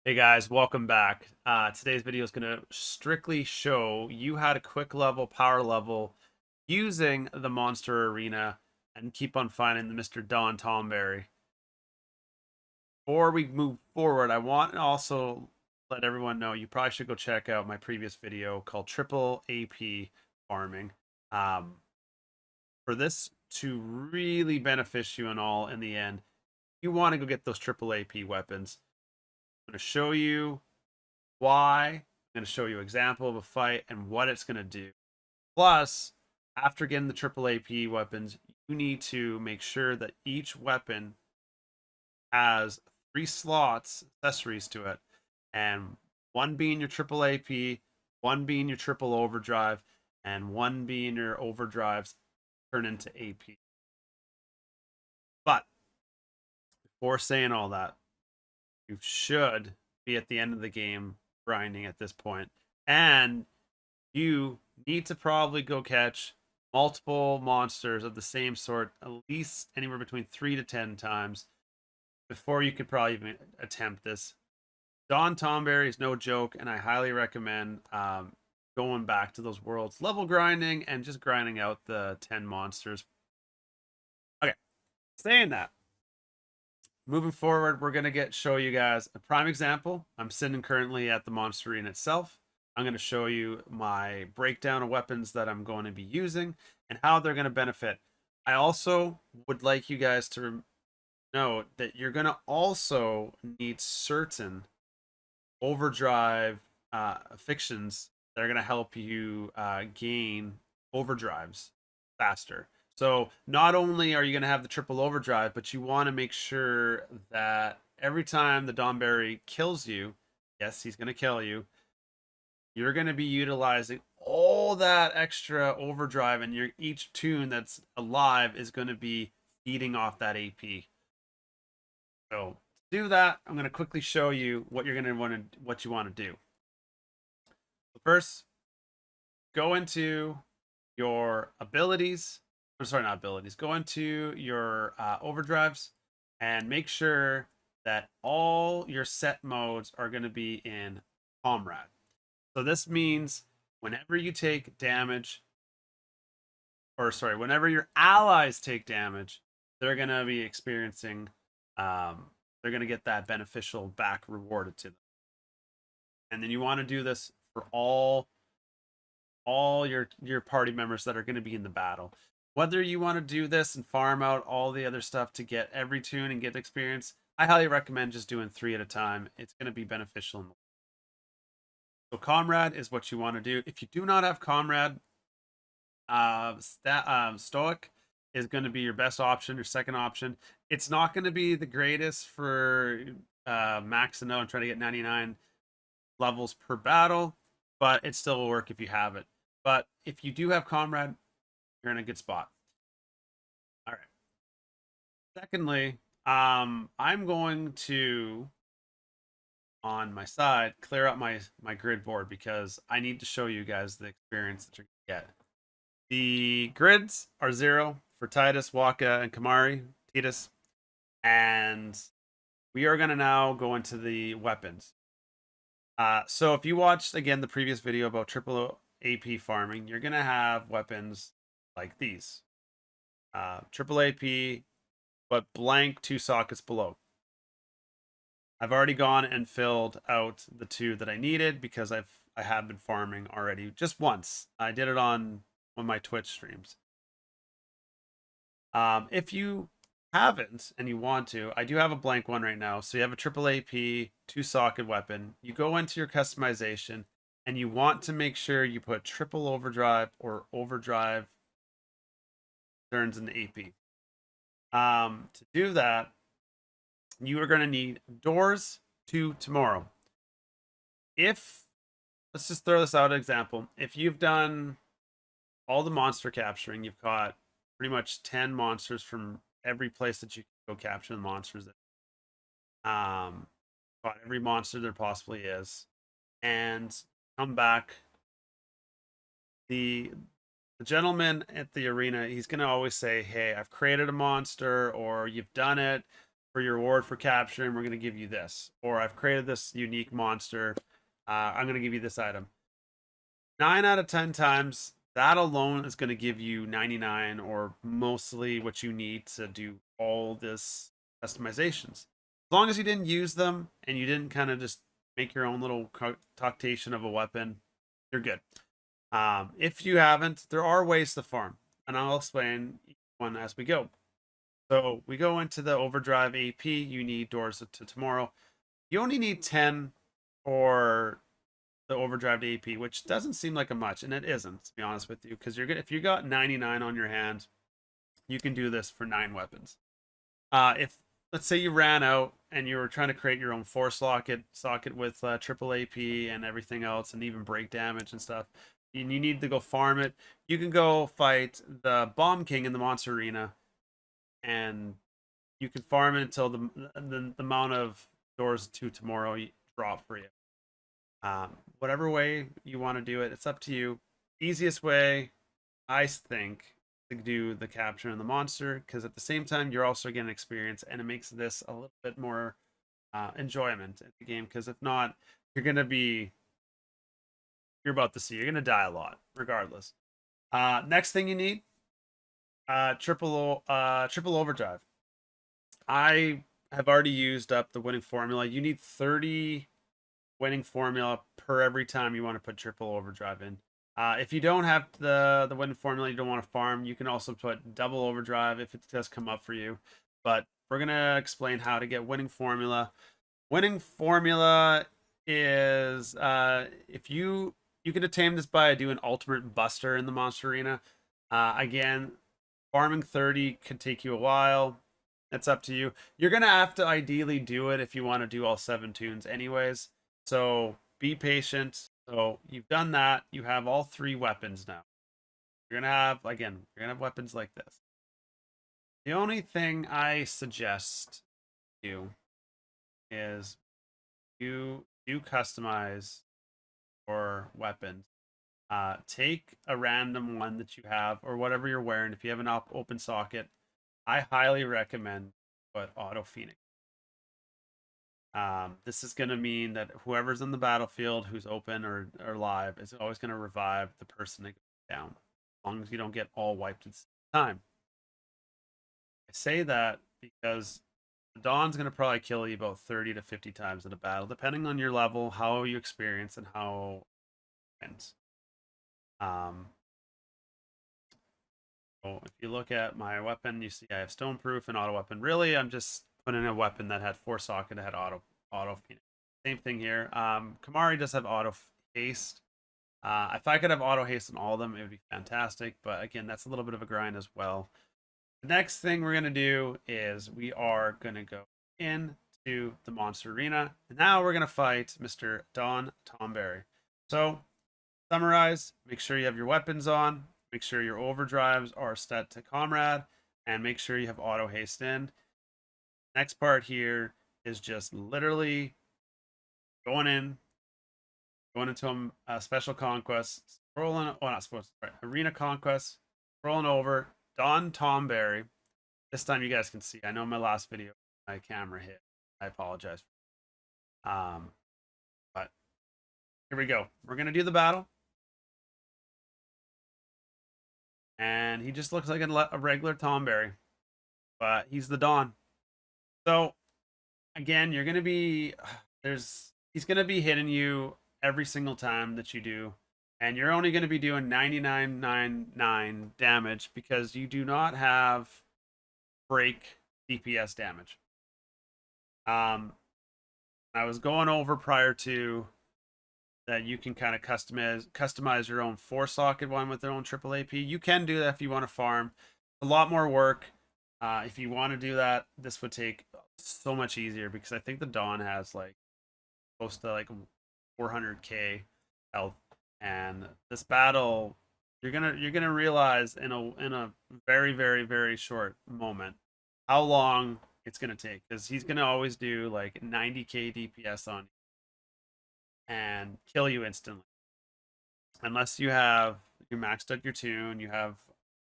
Hey guys, welcome back. Today's video is going to strictly show you how to quick level, power level using the Monster Arena and keep on finding the Mr. Don Tomberry. Before we move forward, I want to also let everyone know you probably should go check out my previous video called Triple AP Farming. Um, for this to really benefit you and all in the end, you want to go get those Triple AP weapons. I'm going to show you why. I'm going to show you an example of a fight and what it's going to do. Plus, after getting the triple AP weapons, you need to make sure that each weapon has 3 slots, accessories to it, and one being your triple AP, one being your triple overdrive, and one being your overdrives turn into AP. But before saying all that, you should be at the end of the game grinding at this point, and you need to probably go catch multiple monsters of the same sort at least anywhere between 3 to 10 times before you could probably even attempt this. Don Tomberry is no joke, and I highly recommend going back to those worlds, level grinding, and just grinding out the 10 monsters. Okay, saying that, moving forward, we're gonna show you guys a prime example. I'm sitting currently at the monster arena itself. I'm going to show you my breakdown of weapons that I'm going to be using and how they're going to benefit. I also would like you guys to know that you're going to also need certain overdrive fictions that are going to help you gain overdrives faster. So not only are you going to have the triple overdrive, but you want to make sure that every time the Donberry kills you, yes, he's going to kill you, you're going to be utilizing all that extra overdrive, and each tune that's alive is going to be feeding off that AP. So to do that, I'm going to quickly show you what you're going to what you want to do. So first, go into your abilities. I'm sorry, not abilities. Go into your overdrives and make sure that all your set modes are going to be in Comrade. So this means whenever you take damage, or sorry, whenever your allies take damage, they're going to be experiencing, they're going to get that beneficial back rewarded to them. And then you want to do this for all your party members that are going to be in the battle. Whether you want to do this and farm out all the other stuff to get every tune and get experience, I highly recommend just doing 3 at a time. It's going to be beneficial. So Comrade is what you want to do. If you do not have Comrade, Stoic is going to be your best option, your second option. It's not going to be the greatest for maxing out and trying to get 99 levels per battle, but it still will work if you have it. But if you do have Comrade, you're in a good spot. All right. Secondly, I'm going to, on my side, clear up my grid board because I need to show you guys the experience that you're going to get. The grids are 0 for Titus, Waka, and Kamari, Titus. And we are going to now go into the weapons. So if you watched, again, the previous video about triple AP farming, you're going to have weapons like these. Triple AP, but blank 2 sockets below. I've already gone and filled out the 2 that I needed because I have been farming already just once. I did it on one of my Twitch streams. If you haven't and you want to, I do have a blank one right now. So you have a triple AP 2 socket weapon. You go into your customization and you want to make sure you put triple overdrive or overdrive turns into AP. To do that, you are going to need doors to tomorrow. If, let's just throw this out an example. If you've done all the monster capturing, you've caught pretty much 10 monsters from every place that you can go capture the monsters. Caught every monster there possibly is, and come back. The gentleman at the arena, he's gonna always say, "Hey, I've created a monster," or "You've done it. for your reward for capturing, we're going to give you this. Or I've created this unique monster. I'm going to give you this item. 9 out of 10 times, that alone is going to give you 99 or mostly what you need to do all this customizations. As long as you didn't use them and you didn't kind of just make your own little concoctation of a weapon, you're good. If you haven't, there are ways to farm, and I'll explain one as we go. So we go into the Overdrive AP. You need doors to tomorrow. You only need 10 for the Overdrive AP, which doesn't seem like a much, and it isn't, to be honest with you, because you're good. If you got 99 on your hand, you can do this for 9 weapons. If let's say you ran out and you were trying to create your own force socket with triple AP and everything else, and even break damage and stuff, and you need to go farm it, you can go fight the Bomb King in the Monster Arena, and you can farm it until the amount of doors to tomorrow drop for you. Whatever way you want to do it, it's up to you. Easiest way, I think, to do the capture and the monster, because at the same time you're also getting experience, and it makes this a little bit more enjoyment in the game. Because if not, you're about to see you're gonna die a lot, regardless. Next thing you need, triple overdrive. I have already used up the winning formula. You need 30 winning formula per every time you want to put triple overdrive in. If you don't have the winning formula, you don't want to farm, you can also put double overdrive if it does come up for you. But we're gonna explain how to get winning formula. Winning formula is if you can attain this by doing ultimate buster in the monster arena. Again, farming 30 can take you a while. It's up to you. You're gonna have to ideally do it if you want to do all 7 tunes anyways. So be patient. So you've done that. You have all 3 weapons now. You're gonna have weapons like this. The only thing I suggest you is you do customize your weapons. Take a random one that you have or whatever you're wearing. If you have an open socket, I highly recommend put Auto Phoenix. This is going to mean that whoever's in the battlefield who's open or live is always going to revive the person that goes down, as long as you don't get all wiped at the same time. I say that because the Dawn's going to probably kill you about 30 to 50 times in a battle, depending on your level, how you experience, and how it ends. So if you look at my weapon, you see I have Stoneproof and Auto Weapon. Really, I'm just putting a weapon that had 4 socket that had auto Phoenix. Same thing here. Kamari does have auto haste. If I could have auto haste on all of them, it would be fantastic. But again, that's a little bit of a grind as well. The next thing we're gonna do is we are gonna go into the monster arena. And now we're gonna fight Mr. Don Tonberry. So summarize, make sure you have your weapons on, make sure your overdrives are set to comrade, and make sure you have auto haste in. Next part here is just literally going into a special conquest, scrolling, not supposed to, right, arena conquest, scrolling over, Don Tonberry. This time you guys can see. I know my last video, my camera hit. I apologize. But here we go. We're going to do the battle. And he just looks like a regular Tonberry, but he's the Dawn. So again, you're gonna be he's gonna be hitting you every single time that you do, and you're only gonna be doing 99.99 damage because you do not have break DPS damage. I was going over prior to that you can kind of customize your own 4 socket one with their own triple AP. You can do that if you want to farm. A lot more work. If you want to do that, this would take so much easier because I think the Dawn has like close to like 400k health, and this battle you're gonna realize in a very very very short moment how long it's gonna take, because he's gonna always do like 90k DPS on you and kill you instantly. Unless you maxed out your tune, you have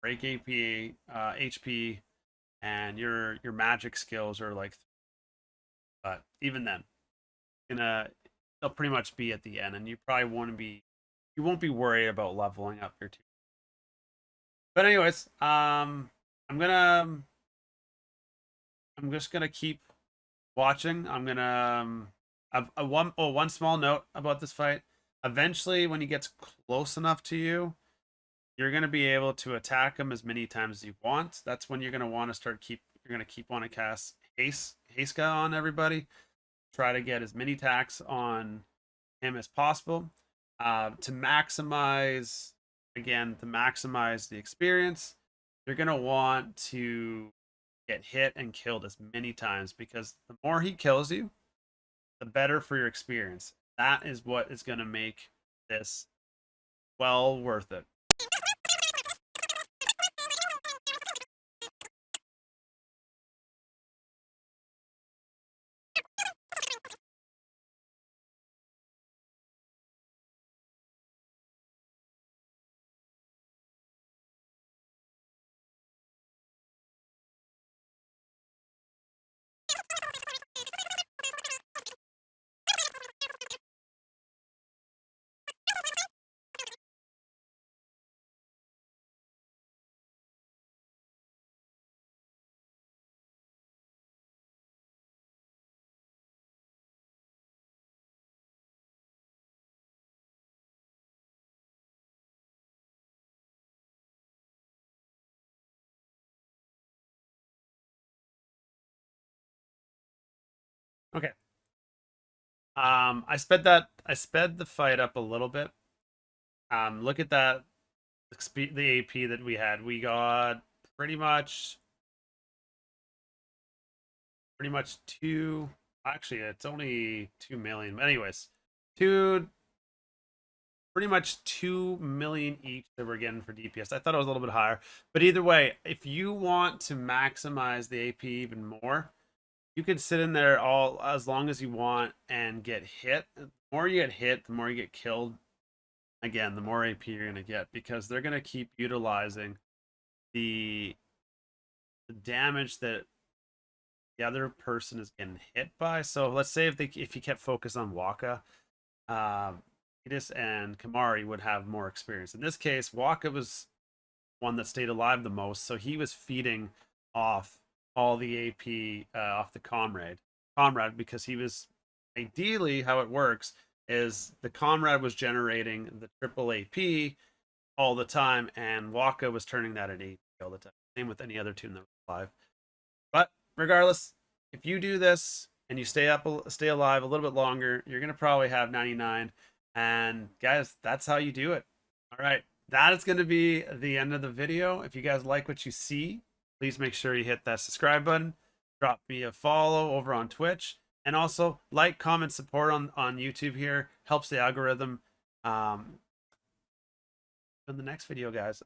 break AP, HP, and your magic skills are like But even then, they'll pretty much be at the end, and you probably you won't be worried about leveling up your team. But anyways, I'm just gonna keep watching. I'm gonna one small note about this fight. Eventually, when he gets close enough to you, you're gonna be able to attack him as many times as you want. That's when you're gonna want to You're gonna keep want to cast Haska on everybody. Try to get as many attacks on him as possible to maximize the experience. You're gonna want to get hit and killed as many times, because the more he kills you, the better for your experience. That is what is going to make this well worth it. Okay. I sped the fight up a little bit. Look at that the AP that we had. We got pretty much two. Actually, it's only 2 million. But anyways, pretty much 2 million each that we're getting for DPS. I thought it was a little bit higher, but either way, if you want to maximize the AP even more, you can sit in there all as long as you want and get hit. The more you get hit, the more you get killed. Again, the more AP you're gonna get, because they're gonna keep utilizing the damage that the other person is getting hit by. So let's say if you kept focused on Waka, Idis and Kamari would have more experience. In this case, Waka was one that stayed alive the most, so he was feeding off all the AP off the comrade, because he was ideally, how it works is the comrade was generating the triple AP all the time, and Waka was turning that at 8 all the time. Same with any other tune that was alive. But regardless, if you do this and you stay alive a little bit longer, you're gonna probably have 99. And guys, that's how you do it. All right, that is going to be the end of the video. If you guys like what you see, please make sure you hit that subscribe button, drop me a follow over on Twitch, and also like, comment, support on YouTube here. Helps the algorithm. In the next video, guys.